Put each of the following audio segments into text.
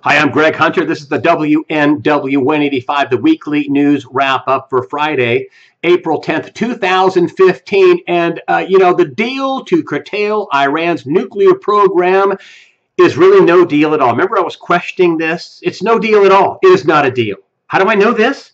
Hi, I'm Greg Hunter. This is the WNW 185, the weekly news wrap-up for Friday, April 10th, 2015. And, the deal to curtail Iran's nuclear program is really no deal at all. Remember, I was questioning this? It's no deal at all. It is not a deal. How do I know this?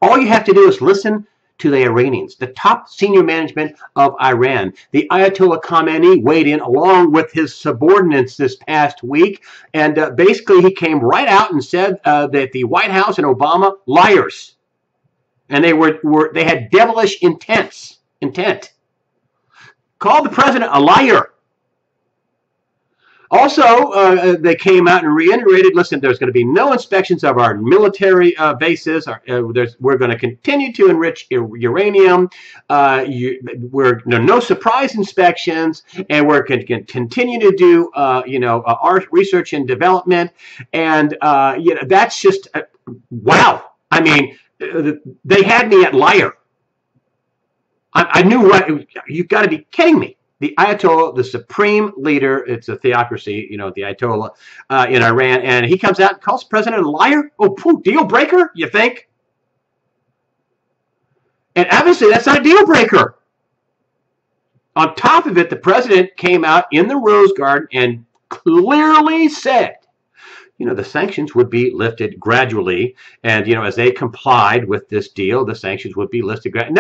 All you have to do is listen to the Iranians, the top senior management of Iran. The Ayatollah Khamenei weighed in along with his subordinates this past week, and basically he came right out and said that the White House and Obama liars, and they had devilish intent. Called the president a liar. Also, they came out and reiterated, listen, there's going to be no inspections of our military bases. We're going to continue to enrich uranium. No surprise inspections, and we're going to continue to do, our research and development. And, that's just, wow. I mean, they had me at liar. I knew what, you've got to be kidding me. The Ayatollah, the supreme leader, it's a theocracy, the Ayatollah in Iran, and he comes out and calls the president a liar? Oh, deal breaker, you think? And obviously that's not a deal breaker. On top of it, the president came out in the Rose Garden and clearly said, the sanctions would be lifted gradually, and, as they complied with this deal, the sanctions would be lifted gradually.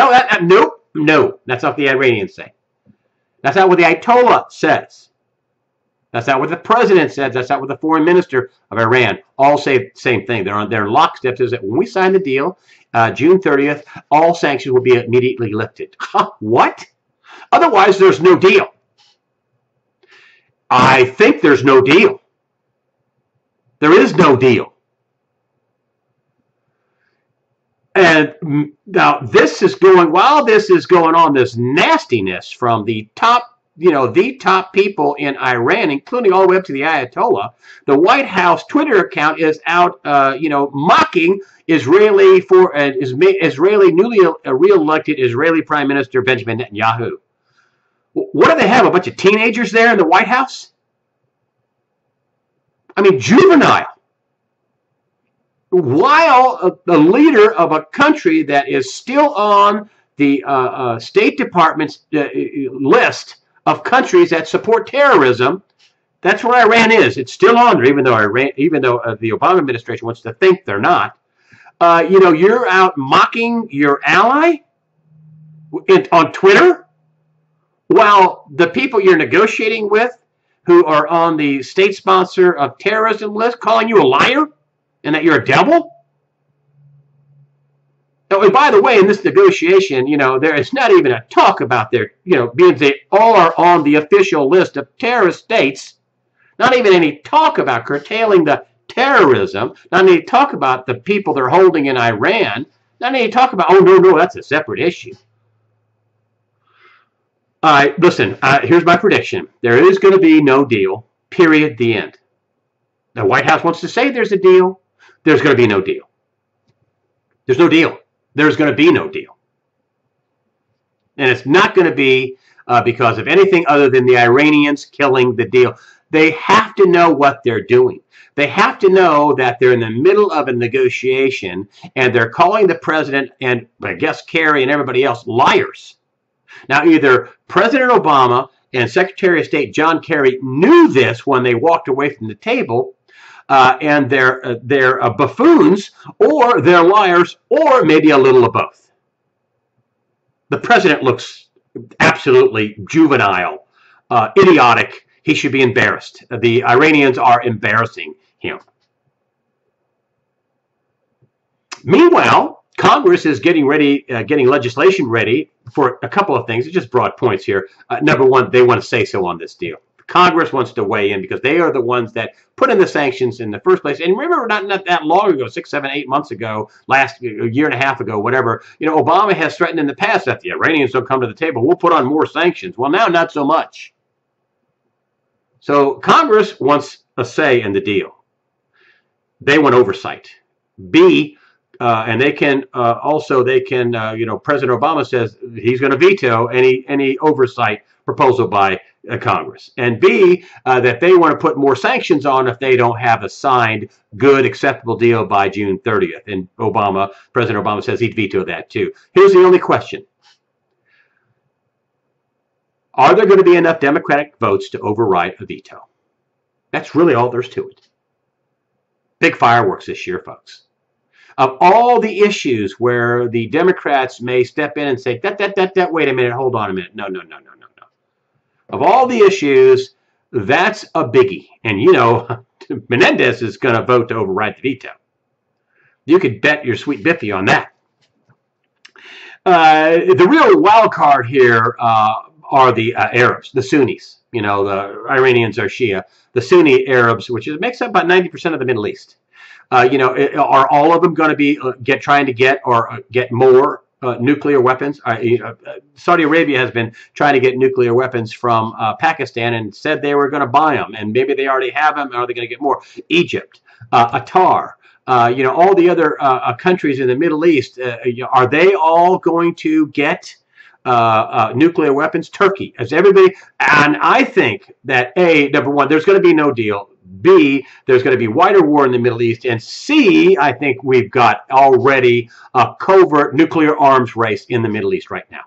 No, that's not what the Iranians say. That's not what the Ayatollah says. That's not what the president says. That's not what the foreign minister of Iran all say the same thing. They're on their lockstep. Is that when we sign the deal, June 30th, all sanctions will be immediately lifted. What? Otherwise, there's no deal. I think there's no deal. There is no deal. And now while this is going on, this nastiness from the top, the top people in Iran, including all the way up to the Ayatollah, the White House Twitter account is out, mocking newly re-elected Israeli Prime Minister Benjamin Netanyahu. What do they have? A bunch of teenagers there in the White House? I mean, juvenile. While the leader of a country that is still on the State Department's list of countries that support terrorism, that's where Iran is. It's still on there, even though the Obama administration wants to think they're not. You're out mocking your ally on Twitter, while the people you're negotiating with, who are on the state sponsor of terrorism list, calling you a liar. And that you're a devil? Oh, and by the way, in this negotiation, there is not even a talk about their, being they all are on the official list of terrorist states. Not even any talk about curtailing the terrorism. Not any talk about the people they're holding in Iran. Not any talk about, oh, no, that's a separate issue. All right, listen, here's my prediction. There is going to be no deal, period, the end. The White House wants to say there's a deal. There's going to be no deal. There's no deal. There's going to be no deal. And it's not going to be because of anything other than the Iranians killing the deal. They have to know what they're doing. They have to know that they're in the middle of a negotiation and they're calling the president and, I guess, Kerry and everybody else liars. Now, either President Obama and Secretary of State John Kerry knew this when they walked away from the table, and they're buffoons, or they're liars, or maybe a little of both. The president looks absolutely juvenile, idiotic. He should be embarrassed. The Iranians are embarrassing him. Meanwhile, Congress is getting legislation ready for a couple of things. It's just broad points here. Number one, they want to say so on this deal. Congress wants to weigh in because they are the ones that put in the sanctions in the first place. And remember, not that long ago, 6, 7, 8 months ago, a year and a half ago, whatever, Obama has threatened in the past that the Iranians don't come to the table. We'll put on more sanctions. Well, now not so much. So Congress wants a say in the deal. They want oversight. And they can President Obama says he's going to veto any oversight proposal by Congress, and B, that they want to put more sanctions on if they don't have a signed, good, acceptable deal by June 30th. And President Obama says he'd veto that too. Here's the only question. Are there going to be enough Democratic votes to override a veto? That's really all there's to it. Big fireworks this year, folks. Of all the issues where the Democrats may step in and say, wait a minute, hold on a minute. No. Of all the issues, that's a biggie. And, you know, Menendez is going to vote to override the veto. You could bet your sweet biffy on that. The real wild card here are the Arabs, the Sunnis. You know, the Iranians are Shia. The Sunni Arabs, which makes up about 90% of the Middle East. You know, are all of them going to be trying to get more nuclear weapons? Saudi Arabia has been trying to get nuclear weapons from Pakistan and said they were going to buy them, and maybe they already have them. Are they going to get more? Egypt, Qatar, you know, all the other countries in the Middle East, are they all going to get nuclear weapons? Turkey, as everybody, and I think that number one, there's going to be no deal. B, there's going to be wider war in the Middle East. And C, I think we've got already a covert nuclear arms race in the Middle East right now.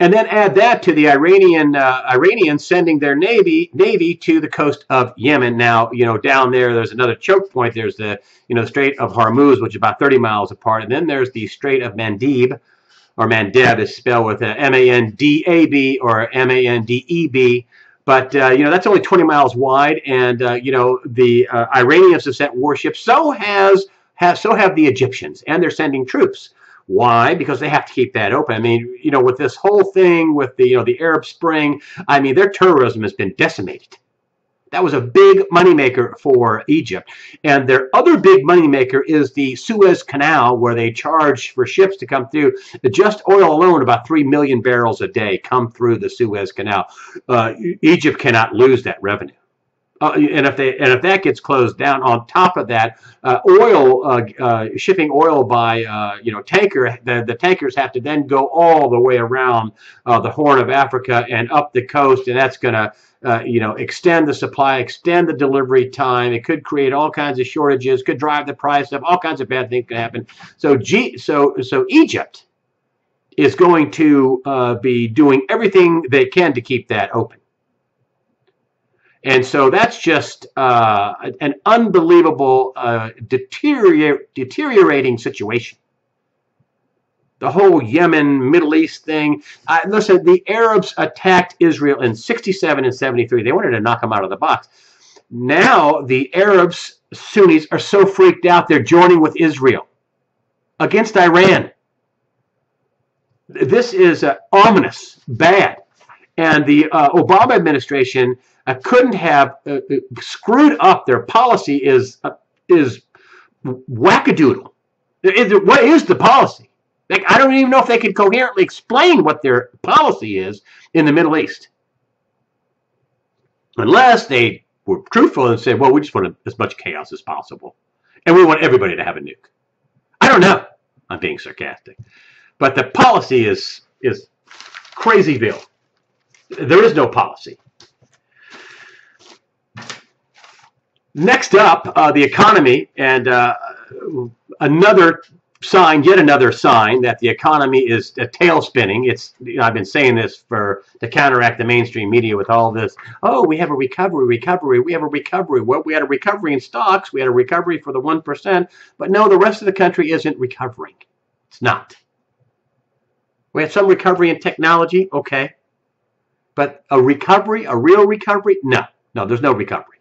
And then add that to the Iranians sending their navy to the coast of Yemen. Now, you know, down there's another choke point. There's the, you know, Strait of Hormuz, which is about 30 miles apart. And then there's the Strait of Mandeb, or Mandeb is spelled with M-A-N-D-A-B or M-A-N-D-E-B. But, you know, that's only 20 miles wide. And, you know, the Iranians have sent warships. So have the Egyptians. And they're sending troops. Why? Because they have to keep that open. I mean, you know, with this whole thing with the, you know, the Arab Spring, I mean, their terrorism has been decimated. That was a big moneymaker for Egypt. And their other big moneymaker is the Suez Canal, where they charge for ships to come through. Just oil alone, about 3 million barrels a day come through the Suez Canal. Egypt cannot lose that revenue. And if that gets closed down, on top of that, shipping oil by you know, tanker, the tankers have to then go all the way around the Horn of Africa and up the coast, and that's going to you know, extend the supply, extend the delivery time. It could create all kinds of shortages, could drive the price up. All kinds of bad things could happen. So Egypt is going to be doing everything they can to keep that open. And so that's just an unbelievable, deteriorating situation. The whole Yemen, Middle East thing. Listen, the Arabs attacked Israel in 67 and 73. They wanted to knock them out of the box. Now the Arabs, Sunnis, are so freaked out they're joining with Israel against Iran. This is ominous, bad. And the Obama administration couldn't have screwed up. Their policy is wackadoodle. What is the policy? Like, I don't even know if they could coherently explain what their policy is in the Middle East. Unless they were truthful and said, well, we just want as much chaos as possible. And we want everybody to have a nuke. I don't know. I'm being sarcastic. But the policy is crazyville. There is no policy. Next up, the economy, and yet another sign that the economy is tail spinning. I've been saying this to counteract the mainstream media with all this. Oh, we have a recovery. We have a recovery. Well, we had a recovery in stocks. We had a recovery for the 1%. But no, the rest of the country isn't recovering. It's not. We had some recovery in technology. Okay. But a recovery, a real recovery? No, there's no recovery.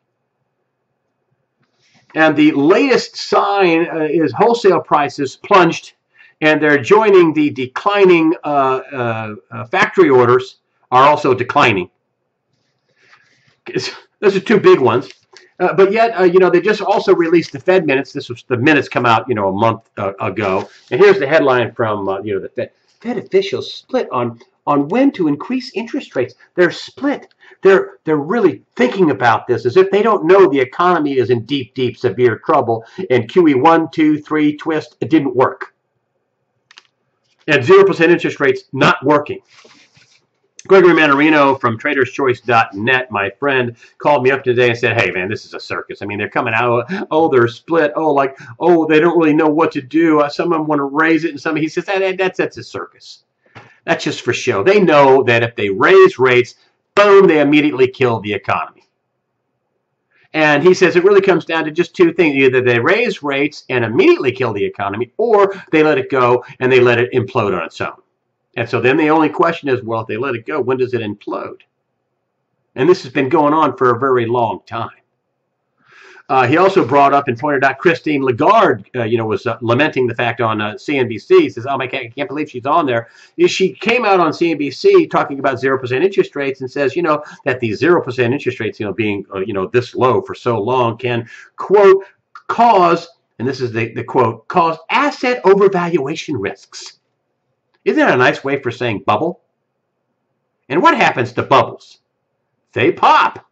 And the latest sign is wholesale prices plunged, and they're joining the declining factory orders are also declining. Those are two big ones. But yet, you know, they just also released the Fed minutes. The minutes come out, you know, a month ago. And here's the headline from, you know, the Fed. Fed officials split on when to increase interest rates. They're split. They're really thinking about this as if they don't know the economy is in deep, deep, severe trouble. And QE 1, 2, 3 twist, it didn't work. And 0% interest rates not working. Gregory Manarino from TradersChoice.net, my friend, called me up today and said, hey, man, this is a circus. I mean, they're coming out, oh, they're split. Oh, like, oh, they don't really know what to do. Some of them want to raise it. And some, he says, that's a circus. That's just for show. They know that if they raise rates, boom, they immediately kill the economy. And he says it really comes down to just two things. Either they raise rates and immediately kill the economy, or they let it go and they let it implode on its own. And so then the only question is, well, if they let it go, when does it implode? And this has been going on for a very long time. He also brought up and pointed out Christine Lagarde, was lamenting the fact on CNBC. He says, oh, I can't believe she's on there. She came out on CNBC talking about 0% interest rates and says, that these 0% interest rates, being, this low for so long can, quote, cause, and this is the quote, cause asset overvaluation risks. Isn't that a nice way for saying bubble? And what happens to bubbles? They pop.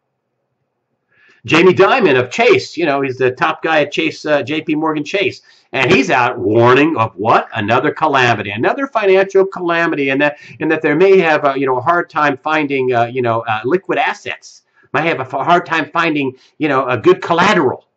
Jamie Dimon of Chase, he's the top guy at Chase, JP Morgan Chase, and he's out warning of what? Another calamity, another financial calamity, and that there may have a hard time finding liquid assets, might have a hard time finding a good collateral.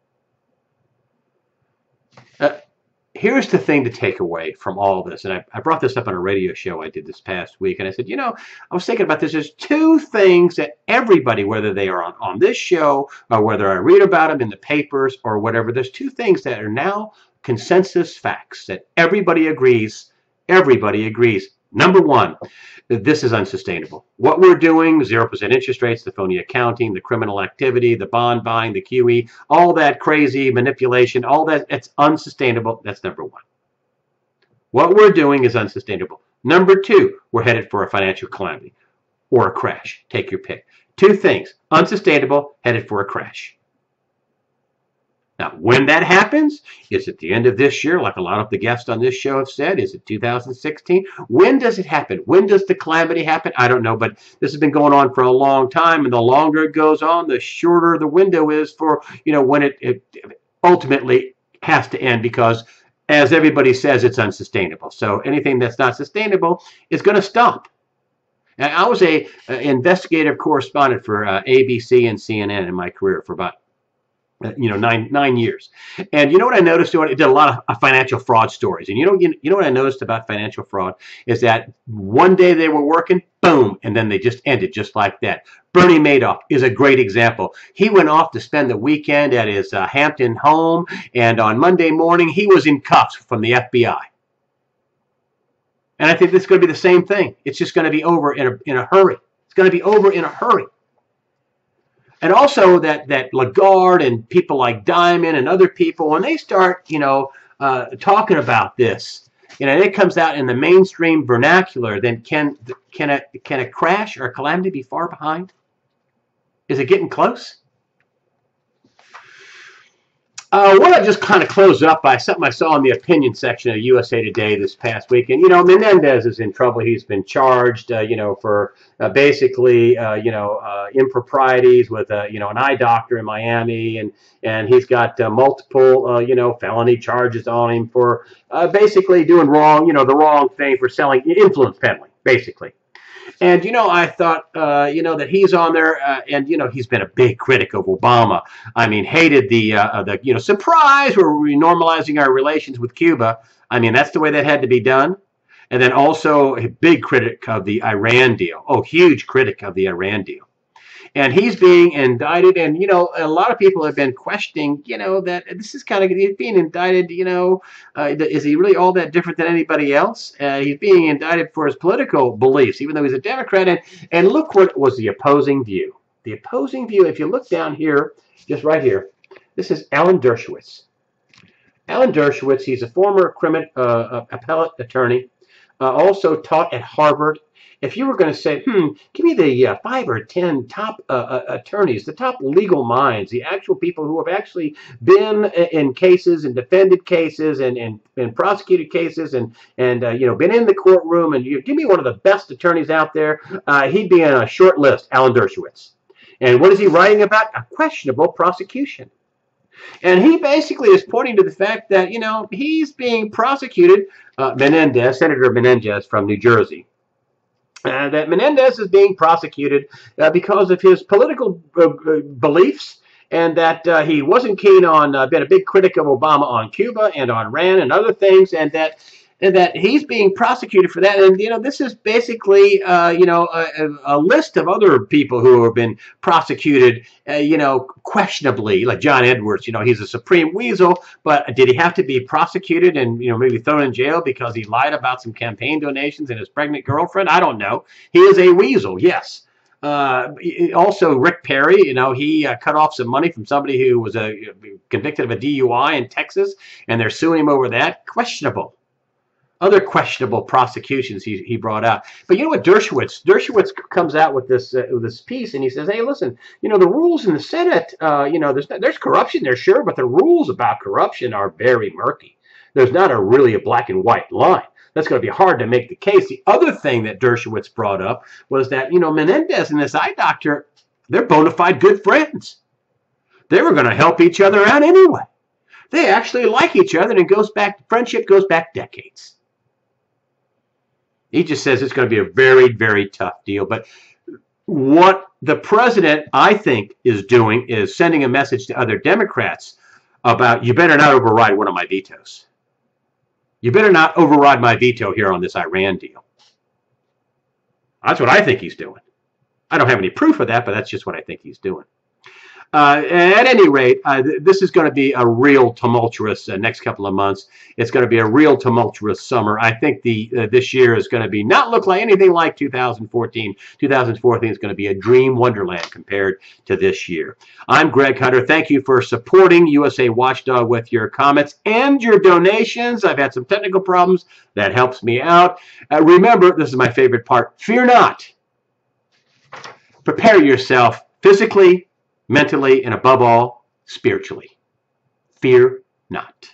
Here's the thing to take away from all this, and I brought this up on a radio show I did this past week, and I said, I was thinking about this. There's two things that everybody, whether they are on this show or whether I read about them in the papers or whatever, there's two things that are now consensus facts that everybody agrees. Number one, this is unsustainable. What we're doing, 0% interest rates, the phony accounting, the criminal activity, the bond buying, the QE, all that crazy manipulation, all that, it's unsustainable. That's number one. What we're doing is unsustainable. Number two, we're headed for a financial calamity or a crash. Take your pick. Two things, unsustainable, headed for a crash. Now, when that happens, is it the end of this year, like a lot of the guests on this show have said? Is it 2016? When does it happen? When does the calamity happen? I don't know, but this has been going on for a long time, and the longer it goes on, the shorter the window is for, when it ultimately has to end, because, as everybody says, it's unsustainable. So anything that's not sustainable is going to stop. And I was an investigative correspondent for ABC and CNN in my career for about 9 years. And you know what I noticed? I did a lot of financial fraud stories. And you know what I noticed about financial fraud is that one day they were working, boom, and then they just ended just like that. Bernie Madoff is a great example. He went off to spend the weekend at his Hampton home, and on Monday morning he was in cuffs from the FBI. And I think this is going to be the same thing. It's just going to be over in a hurry. It's going to be over in a hurry. And also that Lagarde and people like Dimon and other people, when they start, talking about this, it comes out in the mainstream vernacular, then can a crash or a calamity be far behind? Is it getting close? I want to just kind of close up by something I saw in the opinion section of USA Today this past week. And, Menendez is in trouble. He's been charged, for basically, improprieties with, an eye doctor in Miami. And he's got multiple, felony charges on him for basically doing wrong, the wrong thing for selling influence peddling, basically. And, I thought, that he's on there, and, he's been a big critic of Obama. I mean, hated the surprise, we're normalizing our relations with Cuba. I mean, that's the way that had to be done. And then also a big critic of the Iran deal. Oh, huge critic of the Iran deal. And he's being indicted, and, a lot of people have been questioning, that this is kind of, he's being indicted, is he really all that different than anybody else? He's being indicted for his political beliefs, even though he's a Democrat. And look what was the opposing view. The opposing view, if you look down here, just right here, this is Alan Dershowitz. Alan Dershowitz, he's a former appellate attorney, also taught at Harvard. If you were going to say, give me the 5 or 10 top attorneys, the top legal minds, the actual people who have actually been in cases and defended cases and prosecuted cases and been in the courtroom, and you give me one of the best attorneys out there, he'd be on a short list, Alan Dershowitz. And what is he writing about? A questionable prosecution. And he basically is pointing to the fact that, he's being prosecuted, Senator Menendez from New Jersey. That Menendez is being prosecuted because of his political beliefs, and that he wasn't keen on, been a big critic of Obama on Cuba and on Iran and other things, and that he's being prosecuted for that. And, this is basically, a list of other people who have been prosecuted, questionably, like John Edwards. He's a supreme weasel, but did he have to be prosecuted and, maybe thrown in jail because he lied about some campaign donations and his pregnant girlfriend? I don't know. He is a weasel, yes. Also, Rick Perry, he cut off some money from somebody who was convicted of a DUI in Texas, and they're suing him over that. Questionable. Other questionable prosecutions he brought out. But you know what, Dershowitz comes out with this piece, and he says, hey, listen, the rules in the Senate, there's corruption there, sure, but the rules about corruption are very murky. There's not really a black and white line. That's going to be hard to make the case. The other thing that Dershowitz brought up was that, Menendez and this eye doctor, they're bona fide good friends. They were going to help each other out anyway. They actually like each other, and friendship goes back decades. He just says it's going to be a very, very tough deal. But what the president, I think, is doing is sending a message to other Democrats about, you better not override one of my vetoes. You better not override my veto here on this Iran deal. That's what I think he's doing. I don't have any proof of that, but that's just what I think he's doing. At any rate, this is going to be a real tumultuous next couple of months. It's going to be a real tumultuous summer. I think this year is going to not look like anything like 2014. 2014 is going to be a dream wonderland compared to this year. I'm Greg Hunter. Thank you for supporting USA Watchdog with your comments and your donations. I've had some technical problems. That helps me out. Remember, this is my favorite part. Fear not. Prepare yourself physically, mentally, and above all, spiritually. Fear not.